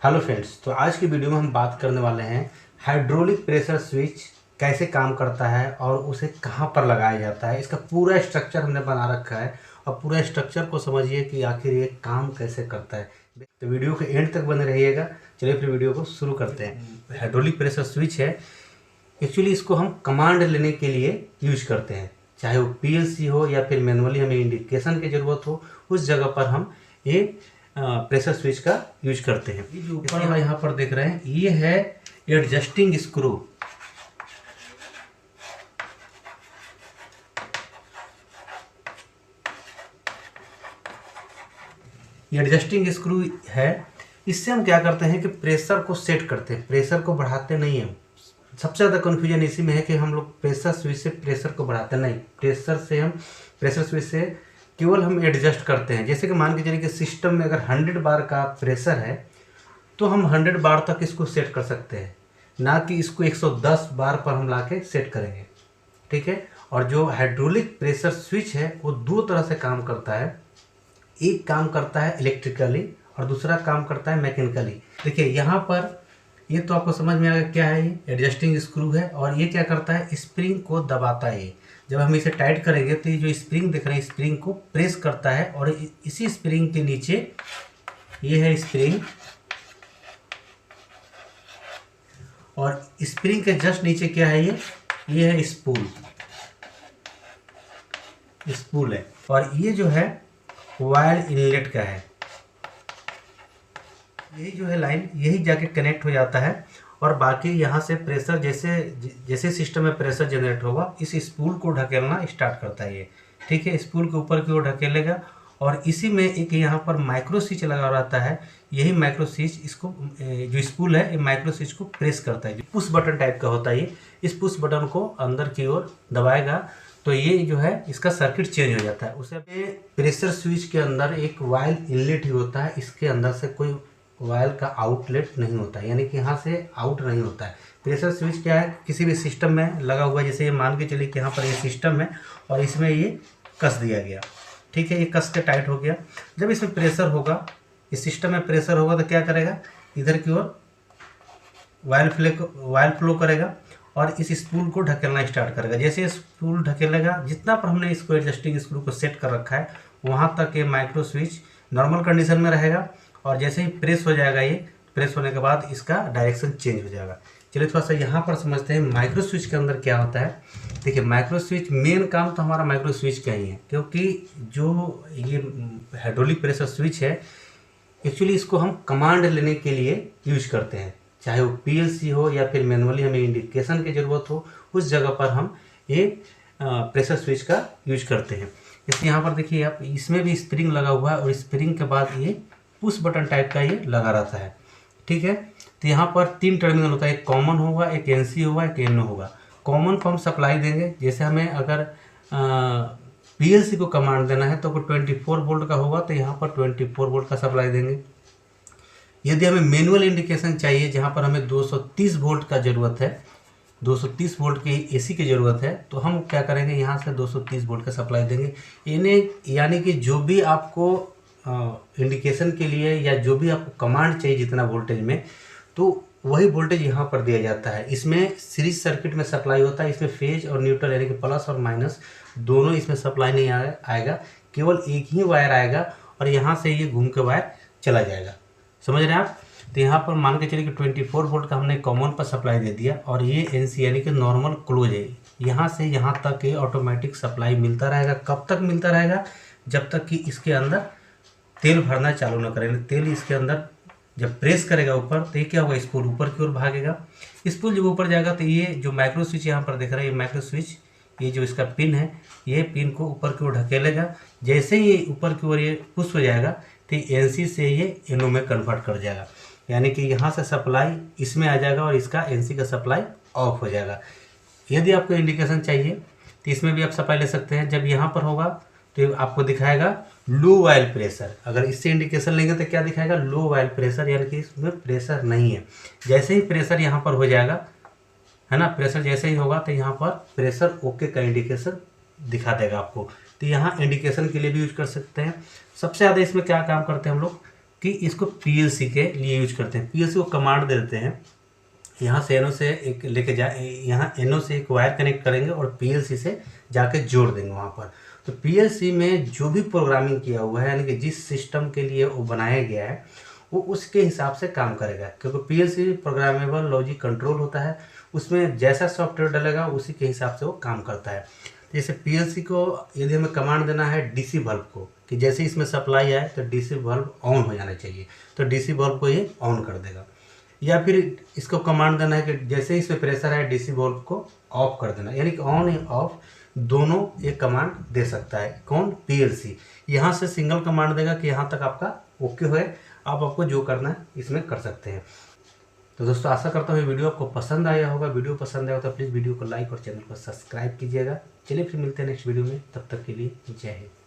Hello friends, तो आज की वीडियो में हम बात करने वाले हैं हाइड्रोलिक प्रेशर स्विच कैसे काम करता है और उसे कहां पर लगाया जाता है। इसका पूरा स्ट्रक्चर हमने बना रखा है और पूरा स्ट्रक्चर को समझिए कि आखिर ये काम कैसे करता है। तो वीडियो के एंड तक बने रहिएगा। चलिए फिर वीडियो को शुरू करते हैं। हाइड्रोलिक प्रेशर स्विच है, एक्चुअली इसको हम कमांड लेने के लिए यूज करते हैं, चाहे वो पीएलसी हो या फिर मैनुअली हमें इंडिकेशन की ज़रूरत हो, उस जगह पर हम ये प्रेशर स्विच का यूज करते हैं। ये जो ऊपर वाला यहाँ पर देख रहे हैं, ये है एडजस्टिंग स्क्रू। ये एडजस्टिंग स्क्रू है। इससे हम क्या करते हैं कि प्रेशर को सेट करते हैं, प्रेशर को बढ़ाते नहीं हैं। सबसे ज़्यादा कन्फ्यूजन इसी में है कि हम लोग प्रेशर स्विच से प्रेशर को बढ़ाते नहीं, प्रेशर स्विच से केवल हम एडजस्ट करते हैं। जैसे कि मान के चलिए कि सिस्टम में अगर 100 बार का प्रेशर है तो हम 100 बार तक इसको सेट कर सकते हैं, ना कि इसको 110 बार पर हम लाके सेट करेंगे। ठीक है। और जो हाइड्रोलिक प्रेशर स्विच है वो दो तरह से काम करता है। एक काम करता है इलेक्ट्रिकली और दूसरा काम करता है मैकेनिकली। देखिए यहाँ पर ये तो आपको समझ में आएगा क्या है। ये एडजस्टिंग स्क्रू है और ये क्या करता है, स्प्रिंग को दबाता है। जब हम इसे टाइट करेंगे तो ये जो स्प्रिंग दिख रहे हैं, स्प्रिंग को प्रेस करता है और इसी स्प्रिंग के नीचे ये है स्प्रिंग, और स्प्रिंग के जस्ट नीचे क्या है, ये है स्पूल है। और ये जो है वायर इनलेट का है। यही जो है लाइन, यही जाके कनेक्ट हो जाता है और बाकी यहाँ से प्रेशर जैसे सिस्टम में प्रेशर जनरेट होगा, इस स्पूल को ढकेलना स्टार्ट करता है ये। ठीक है। स्पूल के ऊपर की ओर ढकेलेगा और इसी में एक यहाँ पर माइक्रो स्विच लगा रहता है। यही माइक्रो स्विच इसको, जो स्पूल है, ये माइक्रो स्विच को प्रेस करता है। पुश बटन टाइप का होता है ये। इस पुश बटन को अंदर की ओर दबाएगा तो ये जो है इसका सर्किट चेंज हो जाता है। उसे प्रेशर स्विच के अंदर एक वायर इनलेट ही होता है, इसके अंदर से कोई वायर का आउटलेट नहीं होता है, यानी कि यहाँ से आउट नहीं होता है। प्रेशर स्विच क्या है, किसी भी सिस्टम में लगा हुआ है। जैसे ये मान के चलिए कि यहाँ पर ये सिस्टम है और इसमें ये कस दिया गया। ठीक है। ये कस के टाइट हो गया। जब इसमें प्रेशर होगा, इस सिस्टम में प्रेशर होगा तो क्या करेगा, इधर की ओर वायर फ्लो करेगा और इस स्पूल को ढकेलना स्टार्ट करेगा। जैसे स्पूल ढकेलेगा, जितना पर हमने इसको एडजस्टिंग स्क्रू को सेट कर रखा है वहाँ तक ये माइक्रो स्विच नॉर्मल कंडीशन में रहेगा और जैसे ही प्रेस हो जाएगा, ये प्रेस होने के बाद इसका डायरेक्शन चेंज हो जाएगा। चलिए थोड़ा सा यहाँ पर समझते हैं माइक्रो स्विच के अंदर क्या होता है। देखिए माइक्रो स्विच, मेन काम तो हमारा माइक्रो स्विच का ही है, क्योंकि जो ये हाइड्रोलिक प्रेशर स्विच है, एक्चुअली इसको हम कमांड लेने के लिए यूज करते हैं, चाहे वो पीएलसी हो या फिर मैनुअली हमें इंडिकेशन की ज़रूरत हो, उस जगह पर हम ये प्रेशर स्विच का यूज करते हैं। जैसे यहाँ पर देखिए आप, इसमें भी स्प्रिंग लगा हुआ है और स्प्रिंग के बाद ये पुश बटन टाइप का ये लगा रहता है। ठीक है। तो यहाँ पर 3 टर्मिनल होता है, एक कॉमन होगा, एक एनसी होगा, एक एनओ होगा। कॉमन को हम सप्लाई देंगे, जैसे हमें अगर पीएलसी को कमांड देना है तो वो 24 वोल्ट का होगा, तो यहाँ पर 24 वोल्ट का सप्लाई देंगे। यदि हमें मैनुअल इंडिकेशन चाहिए, जहाँ पर हमें 230 वोल्ट का ज़रूरत है, 230 वोल्ट की एसी की ज़रूरत है, तो हम क्या करेंगे, यहाँ से 230 वोल्ट का सप्लाई देंगे। इन्हें यानी कि जो भी आपको इंडिकेशन के लिए या जो भी आपको कमांड चाहिए जितना वोल्टेज में, तो वही वोल्टेज यहाँ पर दिया जाता है। इसमें सीरीज सर्किट में सप्लाई होता है। इसमें फेज और न्यूट्रल यानी कि प्लस और माइनस दोनों इसमें सप्लाई नहीं आएगा, केवल एक ही वायर आएगा और यहाँ से ये घूम के वायर चला जाएगा। समझ रहे हैं आप। तो यहाँ पर मान के चलिए कि 24 वोल्ट का हमने कॉमन पर सप्लाई दे दिया और ये एनसी यानी कि नॉर्मल क्लोज है। यहाँ से यहाँ तक ये ऑटोमेटिक सप्लाई मिलता रहेगा। कब तक मिलता रहेगा, जब तक कि इसके अंदर तेल भरना चालू न करें। तेल इसके अंदर जब प्रेस करेगा ऊपर, तो ये क्या होगा, स्पूल ऊपर की ओर भागेगा। स्पूल जब ऊपर जाएगा तो ये जो माइक्रो स्विच यहाँ पर दिख रहा है, ये माइक्रो स्विच, ये जो इसका पिन है, ये पिन को ऊपर की ओर ढकेलेगा। जैसे ही ये ऊपर की ओर ये पुश हो जाएगा तो एनसी से ये एनओ में कन्वर्ट कर जाएगा, यानी कि यहाँ से सप्लाई इसमें आ जाएगा और इसका एनसी का सप्लाई ऑफ हो जाएगा। यदि आपको इंडिकेशन चाहिए तो इसमें भी आप सप्लाई ले सकते हैं। जब यहाँ पर होगा तो आपको दिखाएगा लो वायर प्रेशर। अगर इससे इंडिकेशन लेंगे तो क्या दिखाएगा, लो वायर प्रेशर, यानी कि इसमें प्रेशर नहीं है। जैसे ही प्रेशर यहाँ पर हो जाएगा, है ना, प्रेशर जैसे ही होगा तो यहाँ पर प्रेशर ओके का इंडिकेशन दिखा देगा आपको। तो यहाँ इंडिकेशन के लिए भी यूज कर सकते हैं। सबसे ज़्यादा इसमें क्या काम करते हैं हम लोग, कि इसको पीएलसी के लिए यूज करते हैं। पीएलसी को कमांड देते हैं, यहाँ से एनओ से एक लेके जा, यहाँ एनओ से एक वायर कनेक्ट करेंगे और पीएलसी से जाके जोड़ देंगे वहाँ पर। तो पीएलसी में जो भी प्रोग्रामिंग किया हुआ है, यानी कि जिस सिस्टम के लिए वो बनाया गया है वो उसके हिसाब से काम करेगा, क्योंकि पीएलसी प्रोग्रामेबल लॉजिक कंट्रोल होता है, उसमें जैसा सॉफ्टवेयर डलेगा उसी के हिसाब से वो काम करता है। जैसे पीएलसी को यदि हमें कमांड देना है डीसी बल्ब को कि जैसे इसमें सप्लाई आए तो डीसी बल्ब ऑन हो जाना चाहिए, तो डीसी बल्ब को ये ऑन कर देगा। या फिर इसको कमांड देना है कि जैसे इसमें प्रेशर है डीसी बल्ब को ऑफ कर देना, यानी कि ऑन या ऑफ दोनों एक कमांड दे सकता है। कौन? पीएलसी। यहाँ से सिंगल कमांड देगा कि यहाँ तक आपका ओके हुए, आप आपको जो करना है इसमें कर सकते हैं। तो दोस्तों आशा करता हूँ ये वीडियो आपको पसंद आया होगा। वीडियो पसंद आया तो प्लीज़ वीडियो को लाइक और चैनल को सब्सक्राइब कीजिएगा। चलिए फिर मिलते हैं नेक्स्ट वीडियो में, तब तक के लिए जय हिंद।